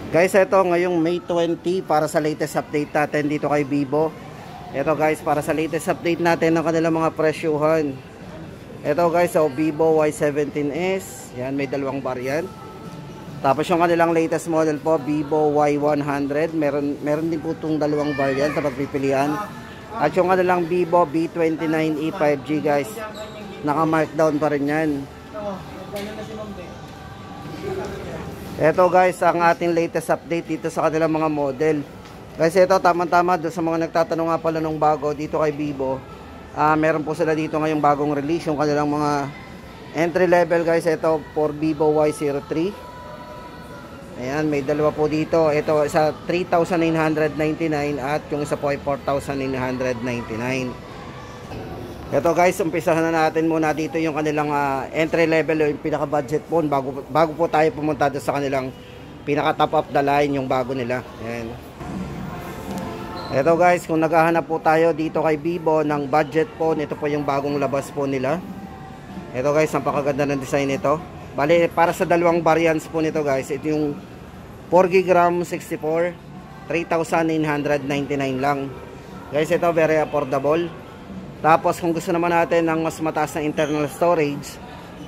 Guys, ito ngayong May 20 para sa latest update natin dito kay Vivo. Ito guys, para sa latest update natin ng kanilang mga presyuhan. Ito guys, Vivo Y17s. Yan, may dalawang variant. Tapos yung kanilang latest model po, Vivo Y100. Meron din po itong dalawang variant na pagpipilian. At yung kanilang Vivo V29e 5G guys, naka-markdown pa rin yan. Ito guys, ang ating latest update dito sa kanilang mga model. Guys, ito tamang-tama doon sa mga nagtatanong nga pala nung bago dito kay Vivo. Meron po sila dito ngayong bagong release, yung kanilang mga entry level guys. Ito for Vivo Y03. Ayan, may dalawa po dito. Ito isa 3,999 at yung isa po ay 4,999. Ito guys, umpisahan na natin muna dito yung kanilang entry level, yung pinaka budget phone bago po tayo pumunta doon sa kanilang pinaka top of the line, yung bago nila. Ayan. Ito guys, kung naghahanap po tayo dito kay Vivo ng budget phone, ito po yung bagong labas po nila. Ito guys, ang pakaganda ng design nito. Bali, para sa dalawang variants po nito guys, ito yung 4GB RAM 64, 3,999 lang. Guys, ito very affordable. Tapos kung gusto naman natin ng mas mataas na internal storage,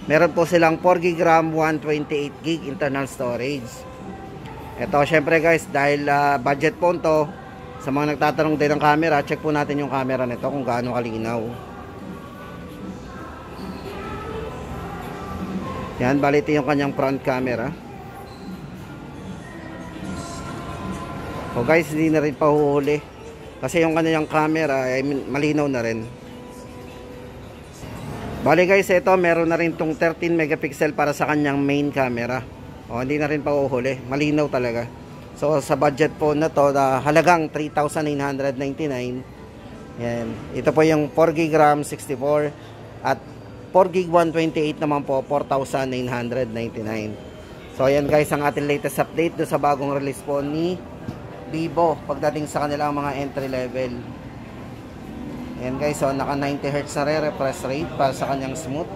meron po silang 4GB RAM 128GB internal storage. Ito syempre guys, dahil budget phone to, sa mga nagtatanong din ng camera, check po natin yung camera nito kung gaano kalinaw. Yan, baliti yung kanyang front camera. O guys, hindi na rin pahuhuli kasi yung kanyang camera ay malinaw na rin. Bali guys, ito meron na rin tong 13 megapixel para sa kanyang main camera. O hindi na rin pahuhuli, malinaw talaga. So sa budget phone na to, halagang 3,999. Yan. Ito po yung 4GB RAM 64 at 4GB 128 naman po, 4,999. So ayan guys, ang ating latest update do sa bagong release po ni Vivo pagdating sa kanilang mga entry level. Ayan guys, so naka 90Hz na rin refresh rate para sa kanyang smooth.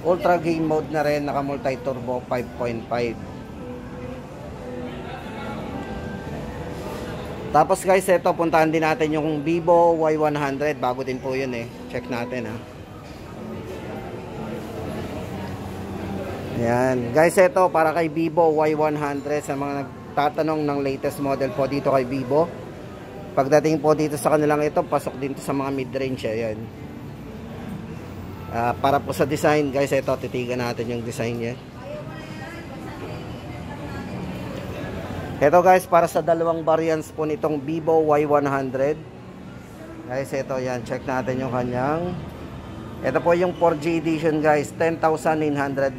Ultra game mode na rin, naka multi turbo 5.5. Tapos guys, ito puntahan din natin yung Vivo Y100. Bago din po yun eh. Check natin ha. Ayan. Guys, ito para kay Vivo Y100 sa mga nagtatanong ng latest model po dito kay Vivo. Pagdating po dito sa kanilang ito, pasok din sa mga mid-range. Ayan. Para po sa design guys, ito titigan natin yung design niya. Ito guys, para sa dalawang variants po nitong Vivo Y100. Guys, ito yan, check natin yung kanyang. Ito po yung 4G edition guys, 10,999.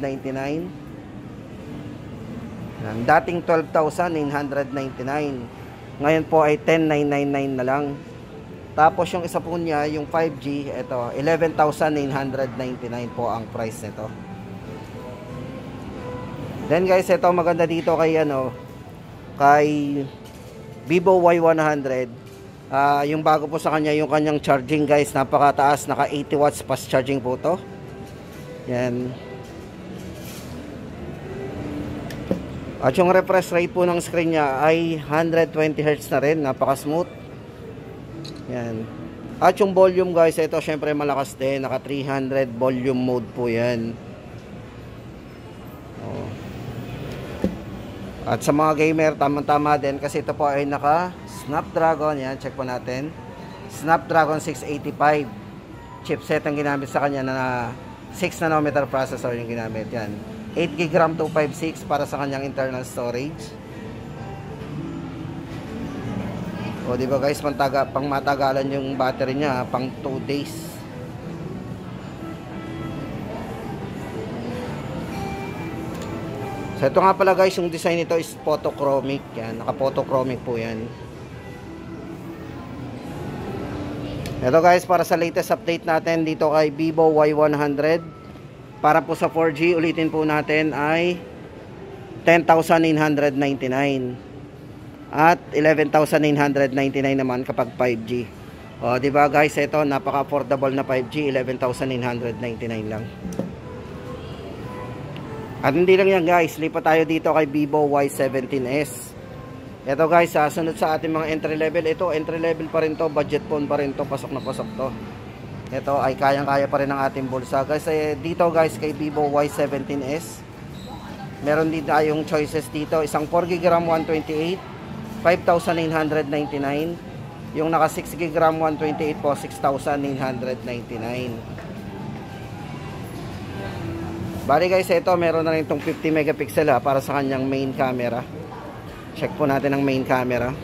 Dating 12,999. Ngayon po ay 10,999 na lang. Tapos yung isa po niya, yung 5G, ito 11,999 po ang price nito. Then guys, ito maganda dito kay kay Vivo Y100. Yung bago po sa kanya, yung kanyang charging guys, napakataas, naka 80 watts fast charging po to. Yan. At yung refresh rate po ng screen niya ay 120Hz na rin, napaka smooth. Yan. At yung volume guys, ito syempre malakas din, naka 300 volume mode po yan. At sa mga gamer, tamang-tama din kasi ito po ay naka Snapdragon, yan, check po natin. Snapdragon 685 chipset ang ginamit sa kanya na 6nm processor yung ginamit, yan. 8GB RAM 256 para sa kanyang internal storage. O di ba guys, pang matagalan yung battery niya, pang 2 days. So ito nga pala guys, yung design nito is photochromic. Yan, naka-photochromic po yan. Ito guys, para sa latest update natin dito kay Vivo Y100. Para po sa 4G, ulitin po natin ay 10,999. At 11,999 naman kapag 5G. O, di ba guys, ito napaka-affordable na 5G, 11,999 lang. At hindi lang yan guys, lipat tayo dito kay Vivo Y17s. Ito guys, sunod sa ating mga entry level. Ito, entry level pa rin to, budget phone pa rin to, pasok na pasok to. Ito ay kayang-kaya pa rin ng ating bulsa. Guys, dito guys kay Vivo Y17s. Meron din tayong choices dito. Isang 4GB RAM 128, 5,999. Yung naka 6GB RAM 128 po, 6,999. Bali guys, ito meron na rin itong 50 megapixel para sa kanyang main camera. Check po natin ang main camera.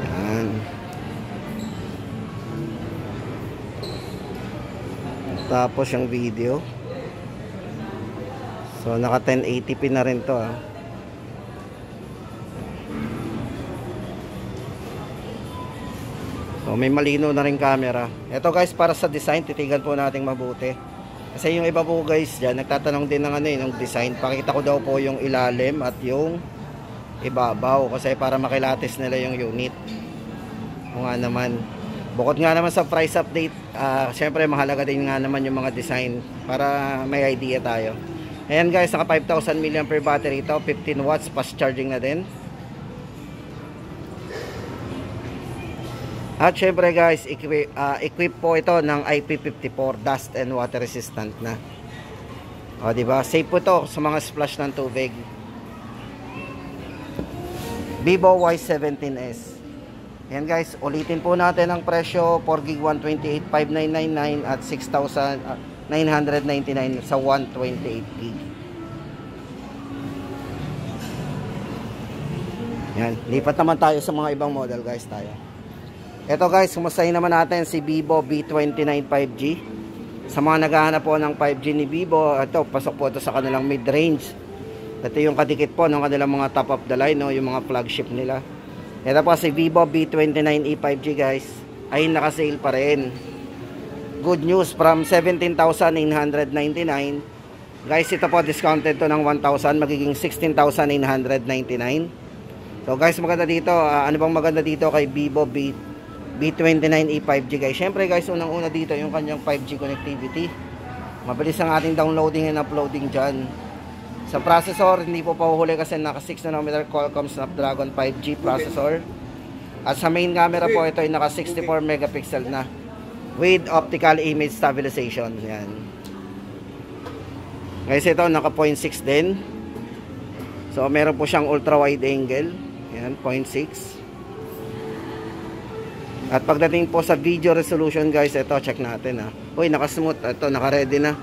Yan. Tapos yung video. So naka 1080p na rin to . So may malino na rin camera. Ito guys, para sa design, titigan po natin mabuti. Kasi yung iba po guys dyan, nagtatanong din ng ng design. Pakita ko daw po yung ilalim at yung ibabaw. Kasi para makilatis nila yung unit. O nga naman. Bukod nga naman sa price update, syempre mahalaga din nga naman yung mga design. Para may idea tayo. Ayan guys, naka 5,000 mAh battery ito. 15 watts, fast charging na din. At syempre guys, equip po ito ng IP54 dust and water resistant na. O diba? Safe po ito sa mga splash ng tubig. Vivo Y17s. Ayan guys, ulitin po natin ang presyo. 4GB 128, 5,999 at 6,999 sa 128GB. Yan, lipat naman tayo sa mga ibang model guys tayo. Ito guys, kumustahin naman natin si Vivo V29 5G. Sa mga naghahanap po ng 5G ni Vivo, ito, pasok po ito sa kanilang mid-range. Ito yung kadikit po ng kanilang mga top of the line, yung mga flagship nila. Ito po si Vivo V29e 5G guys, ay naka-sale pa rin. Good news, from 17,999. Guys, ito po discounted to ng 1,000, magiging 16,999. So guys, maganda dito, ano bang maganda dito kay Vivo V29e 5G guys? Syempre guys, unang-una dito yung kanyang 5G connectivity. Mabilis ang ating downloading and uploading dyan. Sa processor, hindi po pahuhuli kasi naka 6nm Qualcomm Snapdragon 5G processor. At sa main camera po, ito ay naka 64 megapixel na with optical image stabilization. Yan. Guys, ito naka 0.6 din. So meron po siyang ultra wide angle. Yan, 0.6. At pagdating po sa video resolution guys, ito check natin . Uy, naka-smooth. Ito, naka-ready na.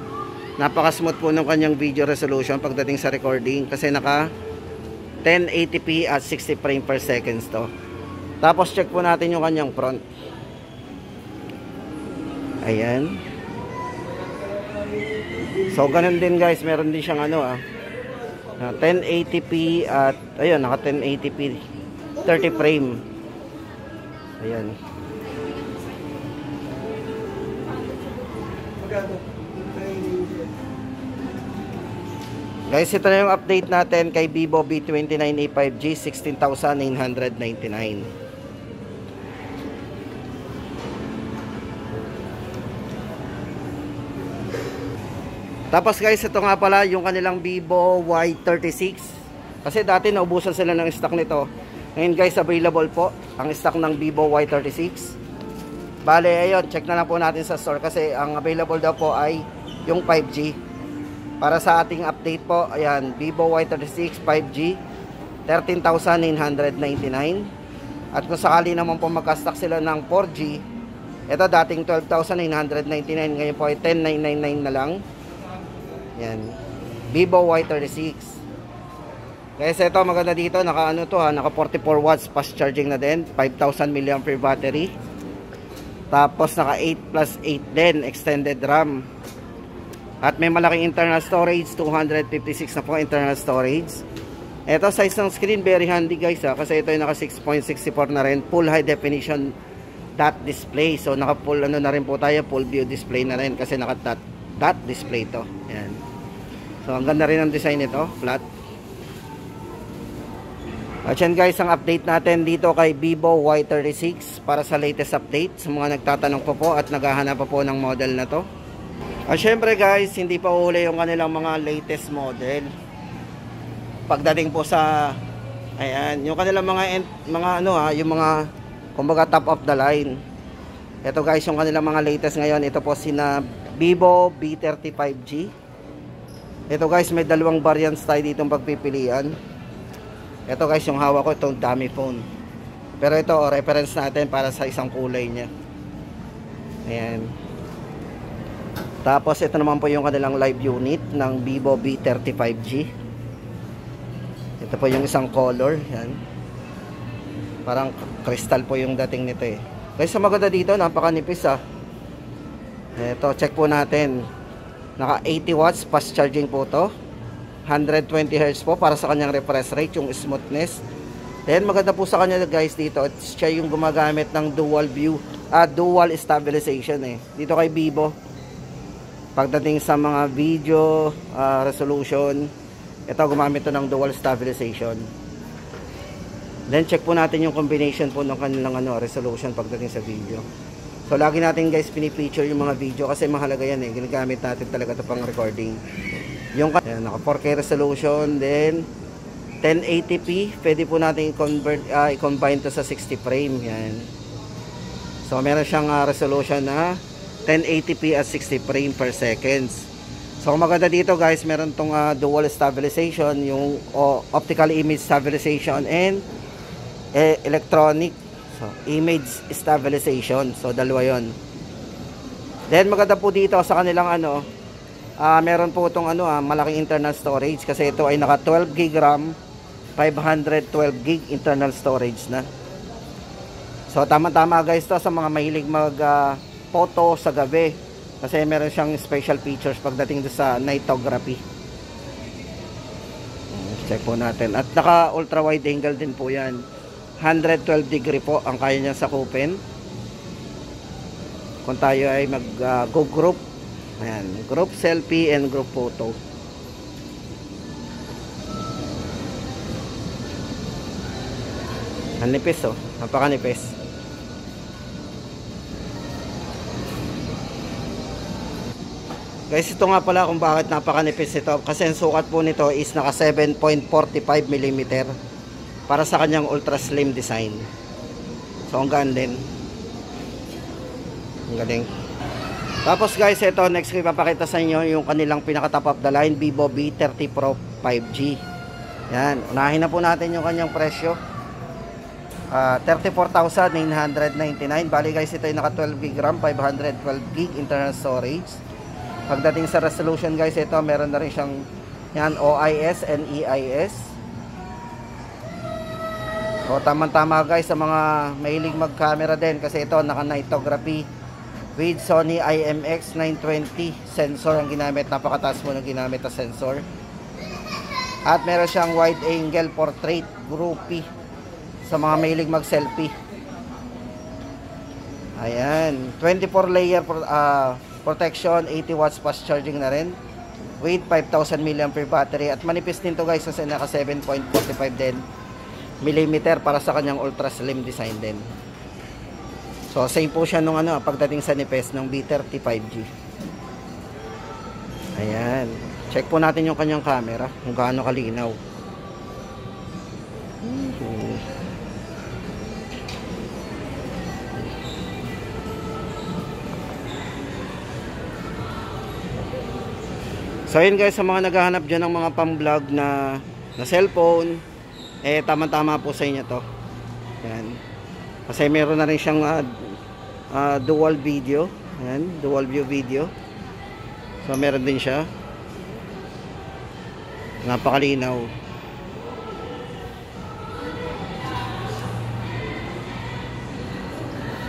Napaka-smooth po ng kanyang video resolution pagdating sa recording. Kasi naka 1080p at 60 frame per seconds to. Tapos check po natin yung kanyang front. Ayan. So, ganun din guys. Meron din siyang 1080p at, ayun, naka 1080p 30 frame. Ayan. Guys, ito na yung update natin kay Vivo V29e 5G, 16,999. Tapos guys, ito nga pala yung kanilang Vivo Y36. Kasi dati naubusan sila ng stock nito. Ngayon guys, available po ang stock ng Vivo Y36. Bale, ayun, check na lang po natin sa store kasi ang available daw po ay yung 5G. Para sa ating update po, ayan, Vivo Y36 5G, 13,999. At kung sakali naman po magka-stock sila ng 4G, ito dating 12,999, ngayon po ay 10,999 na lang. Ayan, Vivo Y36. Kasi ito maganda dito, naka naka 44 watts fast charging na din, 5,000 mAh battery. Tapos naka 8+8 din extended RAM. At may malaking internal storage, 256 na po internal storage. Ito size ng screen very handy guys kasi ito ay naka 6.64 na rin, full high definition dot display. So naka full na rin po tayo, full view display na rin kasi naka dot display to. Ayan. So ang ganda rin ang design nito, flat. At yan guys, ang update natin dito kay Vivo Y36 para sa latest update. Sa mga nagtatanong po at naghahanap po ng model na to. Syempre guys, hindi pa uli yung kanilang mga latest model. Pagdating po sa ayan, yung kanilang mga ano yung mga kumbaga top of the line. Ito guys, yung kanilang mga latest ngayon, ito po sina Vivo V35G. Ito guys, may dalawang variants tayo ditong pagpipilian. Ito guys, yung hawak ko, itong dummy phone. Pero ito, reference natin para sa isang kulay niya. Ayan. Tapos ito naman po yung kanilang live unit ng Vivo V35G. Ito po yung isang color. Yan. Parang crystal po yung dating nito eh. Guys, sa maganda dito, napakanipis ah. Ito, check po natin. Naka 80 watts fast charging po to. 120 Hz po para sa kanyang refresh rate, yung smoothness. Then maganda po sa kanya guys dito, siya yung gumagamit ng dual stabilization eh. Dito kay Vivo, pagdating sa mga video resolution, ito gumamit to ng dual stabilization. Then check po natin yung combination po ng kanilang resolution pagdating sa video. So lagi natin guys pinipicture yung mga video kasi mahalaga yan eh. Ginagamit natin talaga ito pang recording. Yung naka 4K resolution, then 1080p, pwede po natin i-combine to sa 60 frame. Yan. So meron siyang resolution na 1080p at 60 frame per seconds. So maganda dito guys, meron tong dual stabilization, yung optical image stabilization and electronic image stabilization. So dalawa yon. Then maganda po dito sa kanilang meron po itong malaking internal storage kasi ito ay naka 12 GB RAM, 512 GB internal storage na. So tama-tama guys to sa mga mahilig mag photo sa gabi kasi meron siyang special features pagdating sa nightography. Check po natin. At naka ultra wide angle din po yan. 112 degree po ang kaya niya sakupin. Kung tayo ay mag go group, ayan, group selfie and group photo. Ang nipis oh, napakanipis. Guys, ito nga pala kung bakit napakanipis ito. Kasi ang sukat po nito is naka 7.45 mm para sa kanyang ultra slim design. So ang gaan din. Ang galing. Tapos guys, ito next ko ipapakita sa inyo yung kanilang pinaka top of the line Vivo V30 Pro 5G. Yan, unahin na po natin yung kanyang presyo. 34,999. Bali guys, ito ay naka 12 GB RAM, 512 GB internal storage. Pagdating sa resolution guys, ito meron na rin siyang yan, OIS and EIS. So tamang-tama guys sa mga mahilig mag-camera din kasi ito naka nightography with Sony IMX 920 sensor ang ginamit. Napakataas mo ng ginamit na sensor. At meron siyang wide angle portrait groupie sa mga mahilig mag-selfie. Ayan, 24 layer protection, 80 watts fast charging na rin with 5,000 mAh battery. At manipis din to guys kasi naka 7.45 din millimeter para sa kanyang ultra slim design din. So same po siya nung pagdating sa nipis ng V30 5G. Ayan, check po natin yung kanyang camera kung gaano kalinaw. So yun guys, sa mga naghahanap dyan ng mga pang-vlog na cellphone, tama-tama po sa inyo to. Yan. Kasi meron na rin siyang dual video. Yan, dual view video. So meron din siya. Napakalinaw.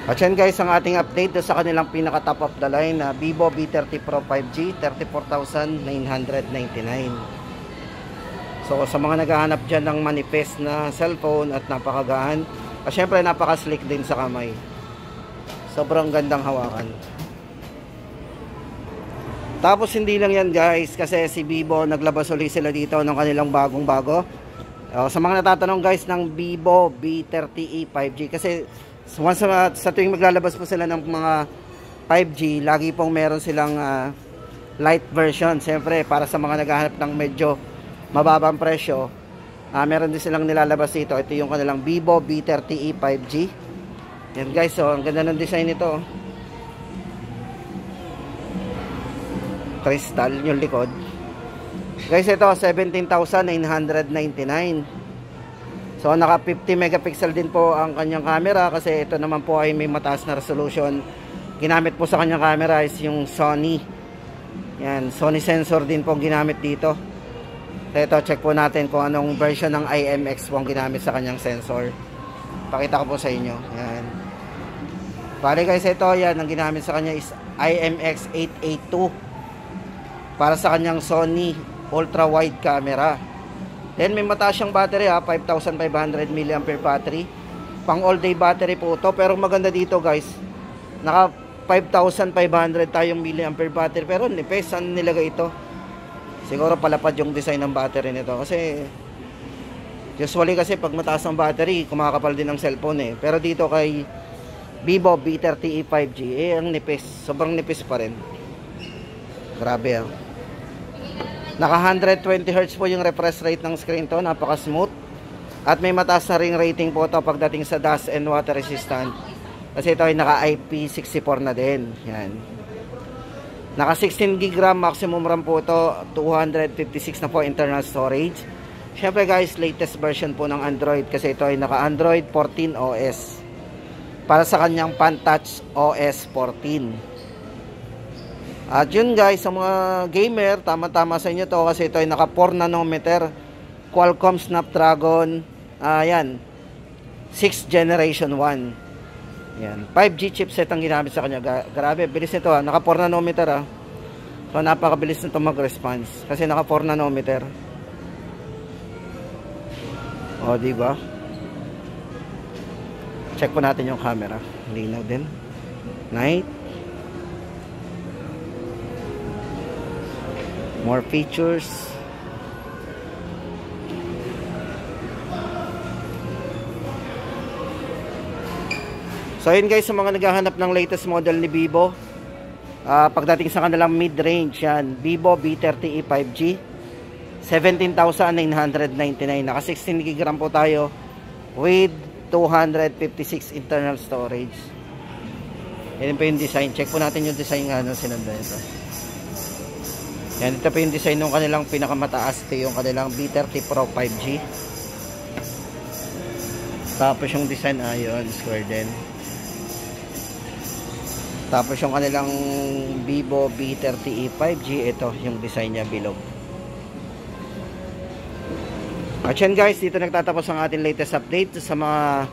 At yan guys, ang ating update sa kanilang pinaka top of the line na Vivo V30 Pro 5G, 34,999. So sa mga naghahanap dyan ng manifest na cellphone at napakagaan, syempre napaka-slick din sa kamay. Sobrang gandang hawakan. Tapos hindi lang yan guys, kasi si Vivo naglabas ulit sila dito ng kanilang bagong-bago. Sa mga natatanong guys ng Vivo V30e 5G, kasi once sa tuwing maglalabas po sila ng mga 5G, lagi pong meron silang light version. Siyempre, para sa mga naghahanap ng medyo mababang presyo, meron din silang nilalabas dito. Ito yung kanilang Vivo V30e 5G. Yan guys, so ang ganda ng design nito. Crystal yung likod. Guys, ito 17,999. So naka 50 megapixel din po ang kanyang camera, kasi ito naman po ay may mataas na resolution. Ginamit po sa kanyang camera is yung Sony. Yan, Sony sensor din po ginamit dito. So ito, check po natin kung anong version ng IMX po ang ginamit sa kanyang sensor. Pakita ko po sa inyo. Yan. Bale guys, ito yan, ang ginamit sa kanya is IMX 882 para sa kanyang Sony ultra wide camera. Then may mataas siyang battery 5,500 mAh battery. Pang all day battery po ito. Pero maganda dito guys, naka 5,500 tayong mAh battery, pero nipes, saan nilagay ito? Siguro palapad yung design ng battery nito, kasi usually kasi pag mataas ang battery, kumakapal din ang cellphone Pero dito kay Vivo V30e 5G, ang nipis, sobrang nipis pa rin. Grabe Naka 120 Hz po yung refresh rate ng screen to, napaka smooth. At may mataas na ring rating po to pagdating sa dust and water resistant. Kasi ito ay naka IP64 na din. Yan. Naka 16 GB RAM maximum RAM po ito, 256 na po internal storage. Syempre guys, latest version po ng Android, kasi ito ay naka Android 14 OS. Para sa kanyang Pantouch OS 14. At yun guys, sa mga gamer, tama-tama sa inyo to, kasi ito ay naka 4 nanometer Qualcomm Snapdragon 6th generation 1. Yan, 5G chipset ang ginamit sa kanya. Grabe, bilis nito naka 4 nanometer So napakabilis nito mag-response, kasi naka 4 nanometer. O, diba? Check po natin yung camera. Linaw din. Night. More features. So yun guys, sa mga naghahanap ng latest model ni Vivo, pagdating sa kanilang mid-range, yan, Vivo V30e 5G, 17,999. Naka 16 GB RAM po tayo with 256 internal storage. Yan po yung design. Check po natin yung design nga nung sinundan ito. Yan, ito po yung design ng kanilang pinakamataas. Ito yung kanilang V30 Pro 5G. Tapos yung design ayun, square din. Tapos yung kanilang Vivo V30e 5G, ito yung design niya bilog. At yan guys, dito nagtatapos ang ating latest update sa mga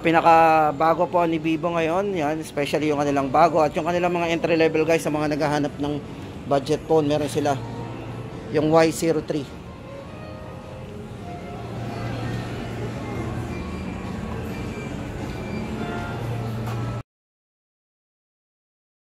pinakabago po ni Vivo ngayon. Yan, especially yung kanilang bago at yung kanilang mga entry level guys, sa mga naghahanap ng budget phone. Meron sila yung Y03